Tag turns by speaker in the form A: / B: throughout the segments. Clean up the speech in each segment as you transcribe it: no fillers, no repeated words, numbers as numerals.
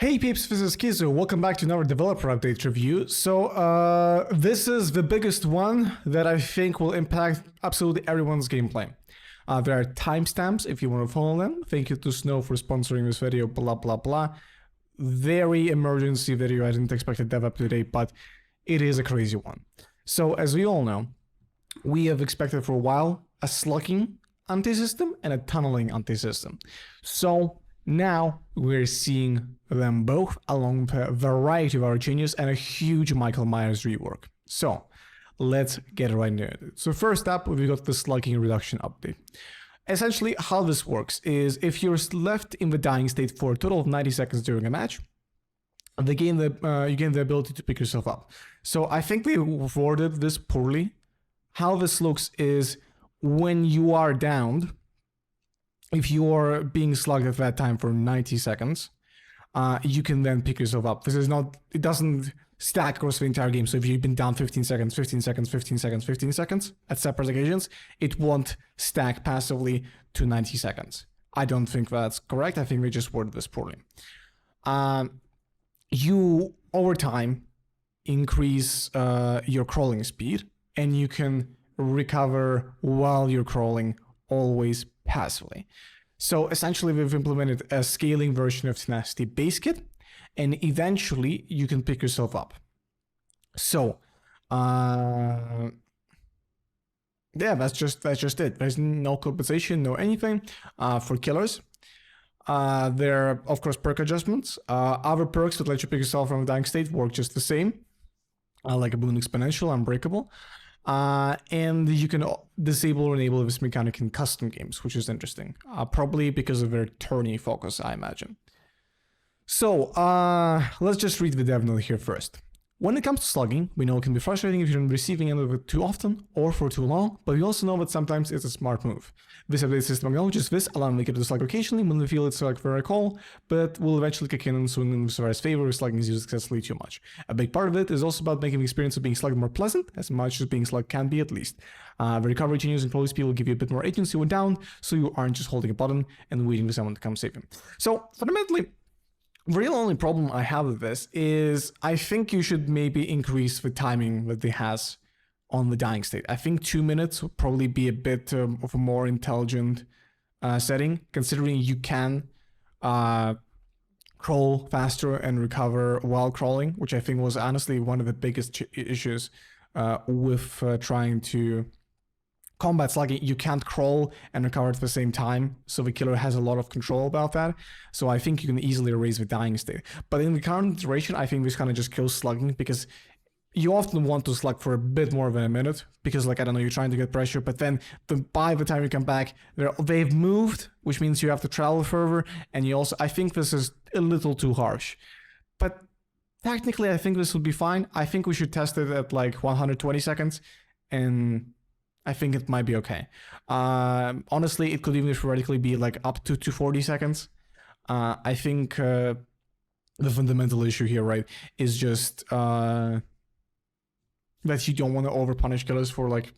A: Hey peeps, this is Pig Tho. Welcome back to another developer update review. So this is the biggest one that I think will impact absolutely everyone's gameplay. There are timestamps if you want to follow them. Thank you to Snow for sponsoring this video, blah blah blah. Very emergency video, I didn't expect a dev up today, but it is a crazy one. So as we all know, we have expected for a while a slugging anti-system and a tunneling anti-system. So now we're seeing them both along with a variety of our changes and a huge Michael Myers rework. So let's get right into it. So first up, we got the slugging reduction update. Essentially, how this works is if you're left in the dying state for a total of 90 seconds during a match, you gain the ability to pick yourself up. So I think they worded this poorly. How this looks is when you are downed, if you are being slugged at that time for 90 seconds, you can then pick yourself up. This is not, it doesn't stack across the entire game. So if you've been down 15 seconds, 15 seconds, 15 seconds, 15 seconds at separate occasions, it won't stack passively to 90 seconds. I don't think that's correct. I think they just worded this poorly. You, over time, increase your crawling speed, and you can recover while you're crawling always passively. So essentially we've implemented a scaling version of Tenacity base kit, and eventually you can pick yourself up. So yeah, that's just it. There's no compensation, no anything for killers. There are of course perk adjustments. Other perks that let you pick yourself from a dying state work just the same, like a boon exponential, unbreakable. And you can disable or enable this mechanic in custom games, which is interesting. Probably because of their tourney focus, I imagine. So, let's just read the dev note here first. When it comes to slugging, we know it can be frustrating if you're on the receiving end of it too often or for too long, but we also know that sometimes it's a smart move. This update system acknowledges this, allowing the kit to slug occasionally when they feel it's like for a call, but will eventually kick in soon in Survivor's favor if slugging is used excessively too much. A big part of it is also about making the experience of being slugged more pleasant, as much as being slugged can be at least. The recovery changes and crawling speed will give you a bit more agency when down, so you aren't just holding a button and waiting for someone to come save you. So fundamentally, the real only problem I have with this is I think you should maybe increase the timing that it has on the dying state. I think 2 minutes would probably be a bit of a more intelligent setting, considering you can crawl faster and recover while crawling, which I think was honestly one of the biggest issues with trying to combat slugging. You can't crawl and recover at the same time, so the killer has a lot of control about that. So I think you can easily erase the dying state. But in the current iteration, I think this kind of just kills slugging, because you often want to slug for a bit more than a minute, because like, I don't know, you're trying to get pressure, but then by the time you come back, they've moved, which means you have to travel further, and you also, I think this is a little too harsh. But technically, I think this will be fine. I think we should test it at like 120 seconds, and I think it might be okay. Honestly, it could even theoretically be like up to 240 seconds. I think the fundamental issue here, right, is just that you don't want to over-punish killers for like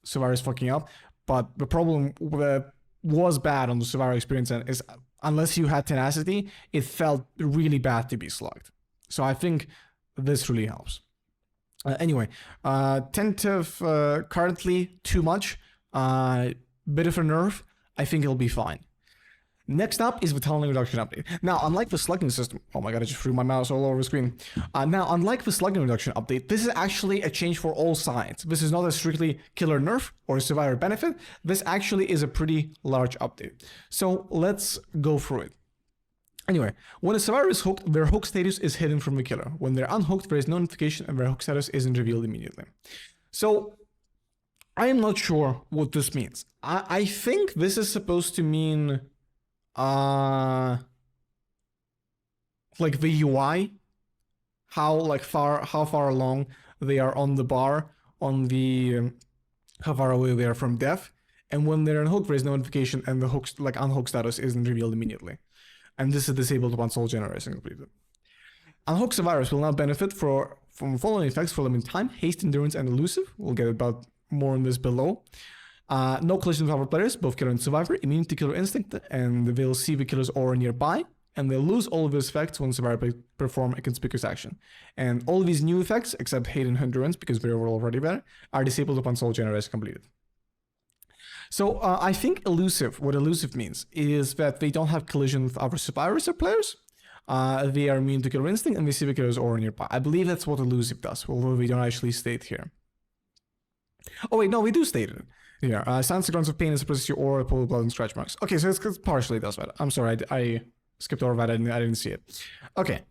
A: Survivor's fucking up. But the problem that was bad on the Survivor experience is unless you had tenacity, it felt really bad to be slugged. So I think this really helps. Anyway, tentative currently too much, bit of a nerf. I think it'll be fine. Next up is the tunneling reduction update. Now, unlike the slugging system, oh my god, I just threw my mouse all over the screen. Now, unlike the slugging reduction update, this is actually a change for all sides. This is not a strictly killer nerf or a survivor benefit. This actually is a pretty large update. So let's go through it. Anyway, when a survivor is hooked, their hook status is hidden from the killer. When they're unhooked, there is no notification and their hook status isn't revealed immediately. So, I am not sure what this means. I think this is supposed to mean, like the UI, how far along they are on the bar, on the, how far away they are from death, and when they're unhooked, there is no notification and the hook, like unhooked status isn't revealed immediately. And this is disabled once all generation completed. Unhooked survivors will now benefit from following effects for limited time: haste, endurance, and elusive. We'll get about more on this below. No collision with other players, both killer and survivor, immune to killer instinct, and they'll see the killer's aura nearby. and they lose all of these effects when survivors perform a conspicuous action. And all of these new effects, except hate and hindrance, because they were already there, are disabled upon soul generation completed. So I think what elusive means is that they don't have collision with other survivors or players. They are immune to killer instinct, and they see the killer's aura nearby. I believe that's what elusive does, although we don't actually state here. Oh wait, no, we do state it. Yeah, silence the grunts of pain and suppresses your aura, pull blood and scratch marks. Okay, so it's partially does that. I'm sorry, I skipped over that. I didn't see it. Okay.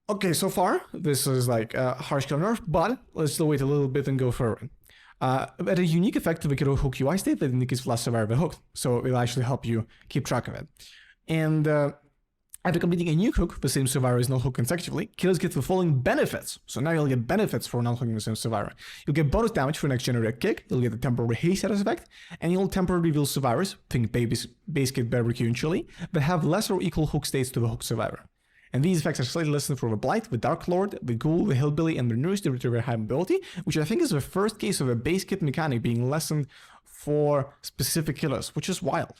A: Okay, so far this is like a harsh kill nerf, but let's still wait a little bit and go further. At a unique effect of the killer hook UI state that indicates the last survivor hooked, so it will actually help you keep track of it. And after completing a new hook, the same survivor is not hooked consecutively, killers get the following benefits. So now you'll get benefits for not hooking the same survivor. You'll get bonus damage for next generated kick, you'll get the temporary haste status effect, and you'll temporarily reveal survivors, think base kit barbecue and chili, that have less or equal hook states to the hook survivor. And these effects are slightly lessened for the Blight, the Dark Lord, the Ghoul, the Hillbilly, and the Nurse to retrieve high mobility, which I think is the first case of a base kit mechanic being lessened for specific killers, which is wild.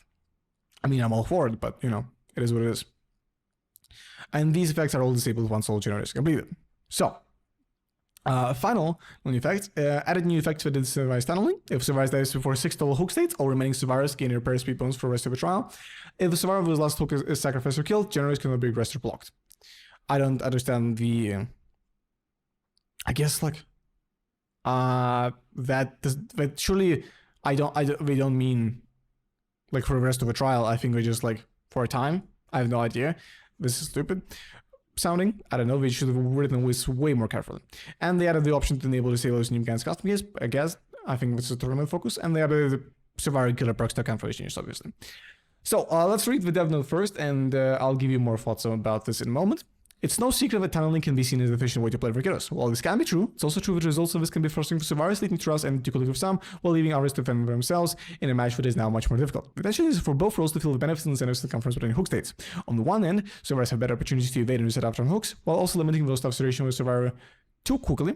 A: I mean, I'm all for it, but, you know, it is what it is. And these effects are all disabled once all generators completed. So, final new effect, added new effect for the survivors tunneling. If survivors dies before 6 total hook states, all remaining survivors gain repair speed bonus for the rest of the trial. If the survivor whose last hook is sacrificed or killed, generators cannot be regressed or blocked. I don't understand the, I guess like, that surely, they don't mean like for the rest of the trial. I think they just like for a time. I have no idea. This is stupid sounding. I don't know. They should have written this way more carefully. And they added the option to enable disablers new mechanics custom case. I guess I think this is a tournament focus. And they added the survivor killer perks to account for changes, obviously. So let's read the dev note first, and I'll give you more thoughts about this in a moment. It's no secret that tunneling can be seen as an efficient way to play for killers. While this can be true, it's also true that results of this can be frustrating for survivors, leading to trust and difficulty of some, while leaving others to fend for themselves in a match that is now much more difficult. The tension is for both roles to feel the benefits and incentives that come from splitting hook states. On the one end, survivors have better opportunities to evade and reset after on hooks, while also limiting those tough situations with survivor too quickly.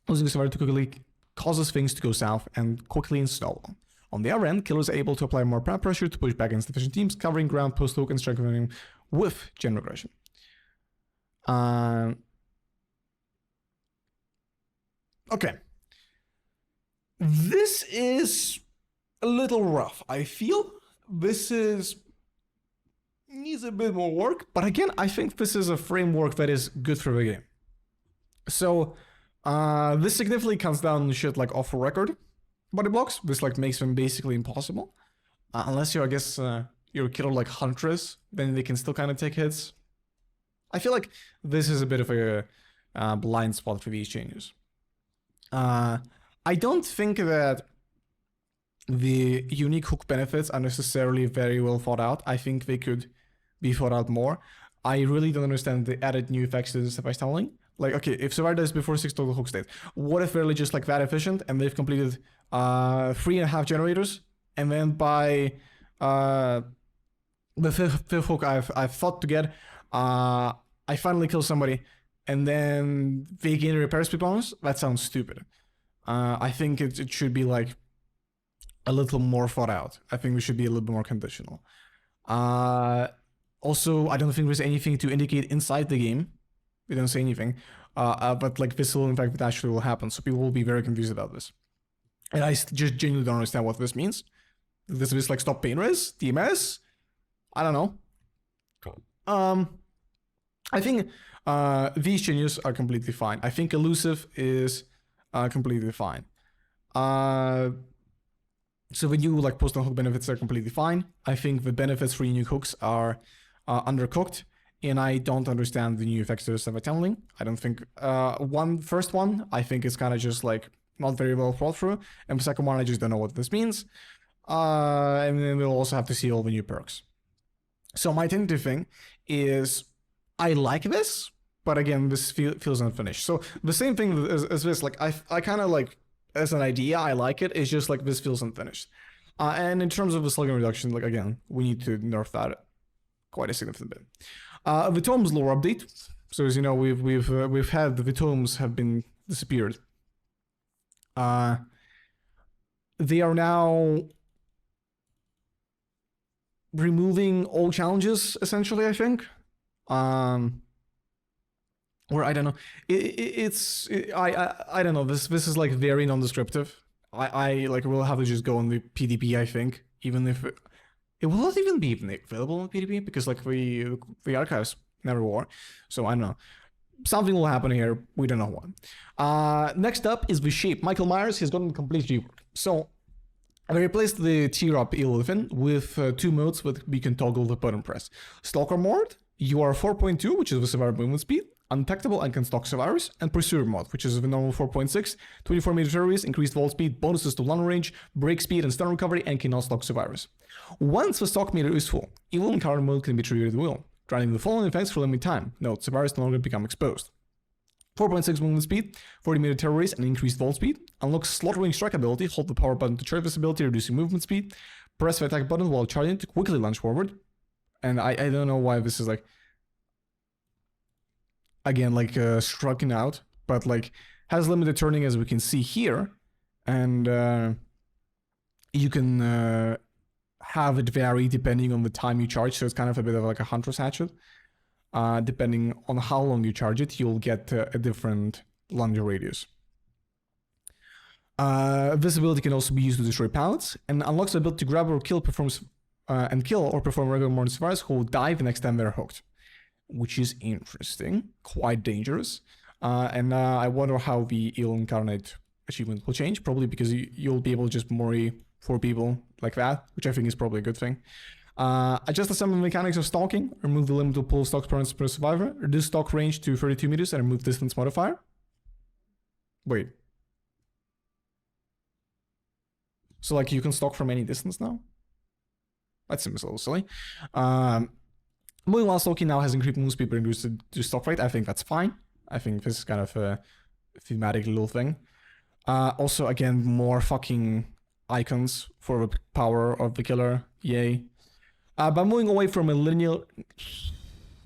A: Losing the survivor too quickly causes things to go south and quickly and snowball. On the other end, killers are able to apply more pressure to push back against efficient teams, covering ground post-hook and strengthening with general aggression. Okay. This is a little rough. I feel this needs a bit more work, but again, I think this is a framework that is good for the game. So, this significantly comes down to shit like off the record body blocks. This like makes them basically impossible. Unless you're, I guess, you're a killer like Huntress, then they can still kind of take hits. I feel like this is a bit of a blind spot for these changes. I don't think that the unique hook benefits are necessarily very well thought out. I think they could be thought out more. I really don't understand the added new effects to the survivor tunneling. Like, okay, if survivor dies before 6 total hook states, what if they're really just like that efficient and they've completed 3.5 generators, and then by the fifth hook I've thought to get, I finally kill somebody, and then they gain a repair speed bonus? That sounds stupid. I think it should be like a little more thought out. I think we should be a little bit more conditional. Also, I don't think there's anything to indicate inside the game. We don't say anything. But like this will in fact that actually will happen. So people will be very confused about this. And I just genuinely don't understand what this means. This is like stop pain res? DMS? I don't know. Cool. I think these changes are completely fine. I think elusive is completely fine. So the new like post on hook benefits are completely fine. I think the benefits for unique hooks are undercooked, and I don't understand the new effects to the survivor tunneling. I don't think first one I think is kind of just like not very well thought through, and the second one I just don't know what this means. And then we'll also have to see all the new perks. So my tentative thing is I like this, but again, this feels unfinished. So the same thing as this, like I kind of like, as an idea, I like it. It's just like this feels unfinished. And in terms of the slugging reduction, like again, we need to nerf that quite a significant bit. The tomes lore update. So as you know, we've had the tomes have been disappeared. They are now removing all challenges, essentially, I think. Or I don't know. I don't know. This is like very non-descriptive. I like will have to just go on the PDP. I think even if it will not even be available on PDP because like the archives never were. So I don't know. Something will happen here. We don't know what. Next up is the shape. Michael Myers has gotten complete rework. So I replaced the tier up elephant with 2 modes that we can toggle the button press. Stalker mode, you are 4.2, which is the survivor movement speed, undetectable and can stalk survivors, and pursuer mode, which is the normal 4.6, 24 meter terrorist, increased vault speed, bonuses to long range, break speed and stun recovery, and cannot stalk survivors. Once the stalk meter is full, evil encounter mode can be triggered at will, granting the following effects for limited time. Note, survivors no longer become exposed. 4.6 movement speed, 40 meter terrorist, and increased vault speed. Unlocks slaughtering strike ability, hold the power button to charge this ability, reducing movement speed. Press the attack button while charging to quickly launch forward. And I don't know why this is like, again, like striking out, but like has limited turning as we can see here. And you can have it vary depending on the time you charge, so it's kind of a bit of like a hunter's hatchet. Depending on how long you charge it, you'll get a different launcher radius. This ability can also be used to destroy pallets, and unlocks the ability to grab or kill, perform regular morning survivors who will die the next time they're hooked, which is interesting, quite dangerous. And I wonder how the Evil Incarnate achievement will change, probably because you'll be able to just mori 4 people like that, which I think is probably a good thing. Adjust some of the mechanics of stalking, remove the limit to pull stalk turns per survivor, reduce stalk range to 32 meters, and remove distance modifier. Wait. So like you can stalk from any distance now? That seems a little silly. Moving while stalking now has increased move speed but reduced to stalk rate. I think that's fine. I think this is kind of a thematic little thing. Also, again, more fucking icons for the power of the killer. Yay. By moving away from linear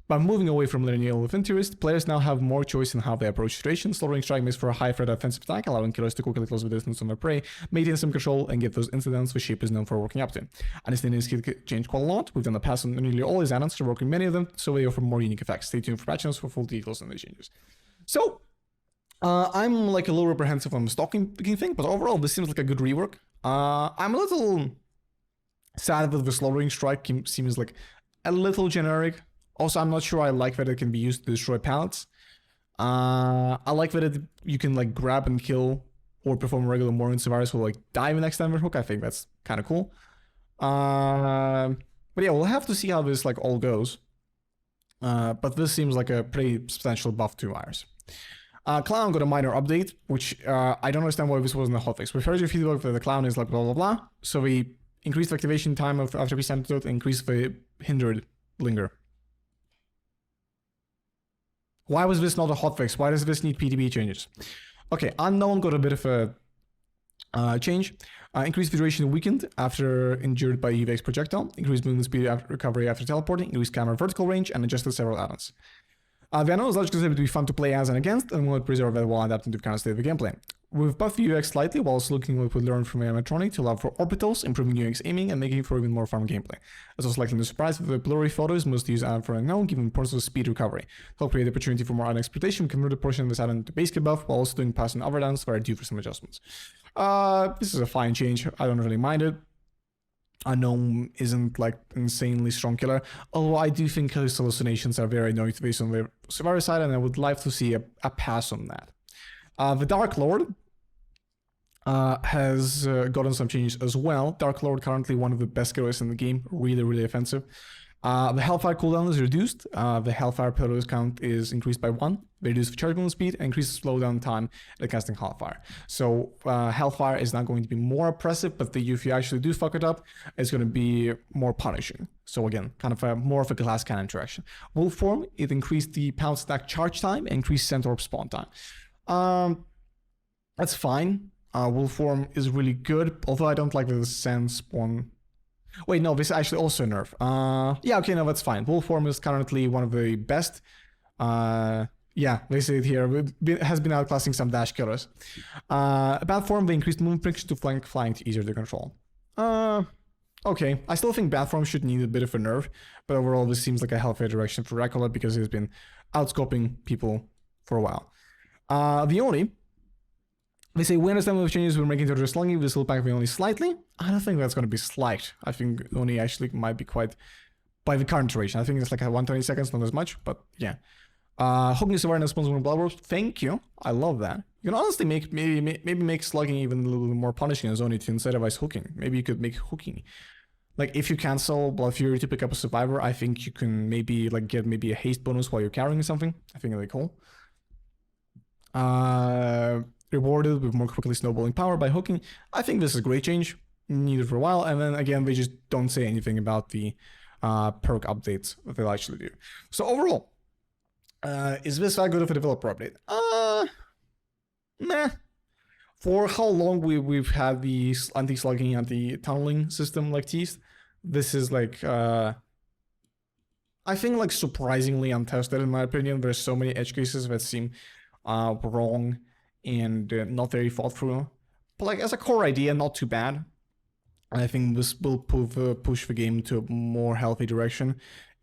A: infanterist, players now have more choice in how they approach situations. Slaughtering strike makes for a high threat offensive attack, allowing killers to quickly close the distance on their prey, maintain some control, and get those incidents the shape is known for working up to. Understanding this can change quite a lot. We've done the past on nearly all his add-ons, working many of them, so they offer more unique effects. Stay tuned for patch notes for full details on these changes. So, I'm like a little apprehensive on the stalking thing, but overall this seems like a good rework. I'm a little sad that the slaughtering strike seems like a little generic. Also, I'm not sure I like that it can be used to destroy pallets. I like that you can like grab and kill or perform regular morning survivors who like die the next time they're hooked. I think that's kind of cool. But yeah, we'll have to see how this like all goes. But this seems like a pretty substantial buff to Myers. Clown got a minor update, which I don't understand why this wasn't a hotfix. We've heard your feedback that the clown is like blah blah blah. So we increased the activation time of after peace antidote, increased the hindered linger. Why was this not a hotfix? Why does this need PDB changes? Okay, unknown got a bit of a change. Increased the duration weakened after injured by EVX projectile. Increased movement speed after recovery after teleporting. Increased camera vertical range and adjusted several add-ons. The unknown is largely considered to be fun to play as and against, and will preserve that while adapting to the current state of the gameplay. We've buffed the UX slightly while also looking at what we learned from animatronic to allow for orbitals, improving UX aiming, and making for even more fun gameplay. As was likely no surprise with the blurry photos, most use add for unknown, given the importance of speed recovery. Help create the opportunity for more add exploitation, convert a portion of this add-on to base kit buff, while also doing pass and overdowns that are due for some adjustments. This is a fine change. I don't really mind it. Unknown isn't like insanely strong killer, although I do think his hallucinations are very annoying based on the survivor side, and I would like to see a pass on that. The Dark Lord has gotten some changes as well. Dark Lord currently one of the best killers in the game, really offensive. The Hellfire cooldown is reduced. The Hellfire pillars count is increased by 1. They reduce the charge movement speed and increase the slowdown time at casting Hellfire. So Hellfire is not going to be more oppressive, but if you actually do fuck it up, it's going to be more punishing. So again, kind of more of a glass cannon interaction. Wolf form, it increased the pound stack charge time and increased centaur spawn time. That's fine. Wolf form is really good, although I don't like the sand spawn. Wait, no, this is actually also a nerf. Yeah, okay, no, that's fine. Wolf form is currently one of the best. Yeah, they say it here. It has been outclassing some dash killers. Bad form, they increased movement friction to flank flying to easier to control. okay. I still think Bathform should need a bit of a nerf, but overall this seems like a healthier direction for Recollet because he's been outscoping people for a while. The Oni, they say we understand what changes we're making to the slugging, this will pack me only slightly. I don't think that's going to be slight. I think Oni actually might be quite, by the current duration, I think it's like a 120 seconds, not as much, but yeah. Hooking is awareness responsible for blood wars. Thank you. I love that. You can honestly maybe make slugging even a little bit more punishing as Oni to incentivize hooking. Maybe you could make hooking. Like if you cancel Blood Fury to pick up a survivor, I think you can maybe like get maybe a haste bonus while you're carrying something. I think that'd be cool. Rewarded with more quickly snowballing power by hooking. I think this is a great change. Needed for a while. And then again, they just don't say anything about the perk updates that they'll actually do. So overall, is this that good of a developer update? Meh. For how long we've had the anti-slugging, anti-tunneling system like teased, this is like, I think like surprisingly untested in my opinion. There's so many edge cases that seem wrong and not very thought through. But like as a core idea, not too bad. I think this will push the game to a more healthy direction.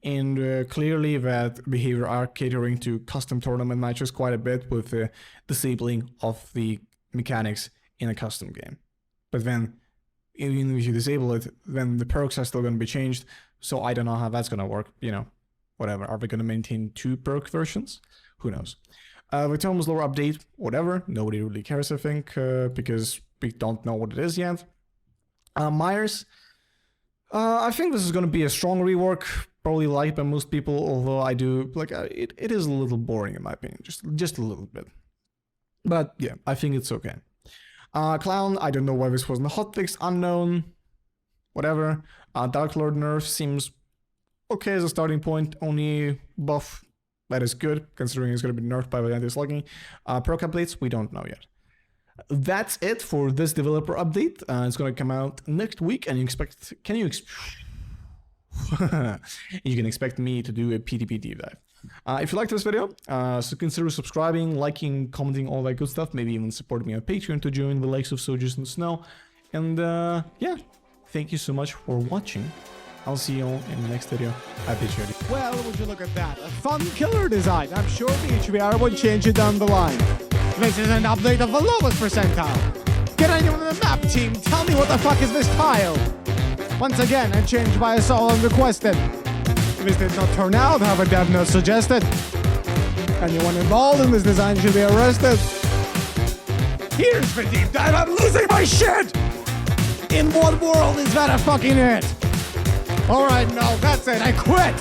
A: And clearly that behavior are catering to custom tournament matches quite a bit with the disabling of the mechanics in a custom game. But then, even if you disable it, then the perks are still going to be changed. So I don't know how that's going to work, you know, whatever. Are we going to maintain 2 perk versions? Who knows? The Thomas lore update, whatever. Nobody really cares, I think, because we don't know what it is yet. Myers, I think this is going to be a strong rework. Probably liked by most people, although I do like it is a little boring in my opinion, just a little bit. But yeah, I think it's okay. Clown, I don't know why this wasn't a hotfix, unknown, whatever. Dark Lord nerf seems okay as a starting point. Only buff that is good, considering it's going to be nerfed by the anti-slugging. Perk updates, we don't know yet. That's it for this developer update. It's going to come out next week, and you can expect me to do a PTP deep dive. If you liked this video, so consider subscribing, liking, commenting, all that good stuff. Maybe even supporting me on Patreon to join the likes of Soldiers in the Snow. And yeah, thank you so much for watching. I'll see you all in the next video. I appreciate it.
B: Well, would you look at that? A fun killer design. I'm sure the HBR would change it down the line. This is an update of the lowest percentile. Get anyone on the map team, tell me what the fuck is this tile? Once again, a change by us all unrequested. This did not turn out how the dev note suggested. Anyone involved in this design should be arrested. Here's the deep dive, I'm losing my shit! In what world is that a fucking it? Alright, no, that's it, I quit!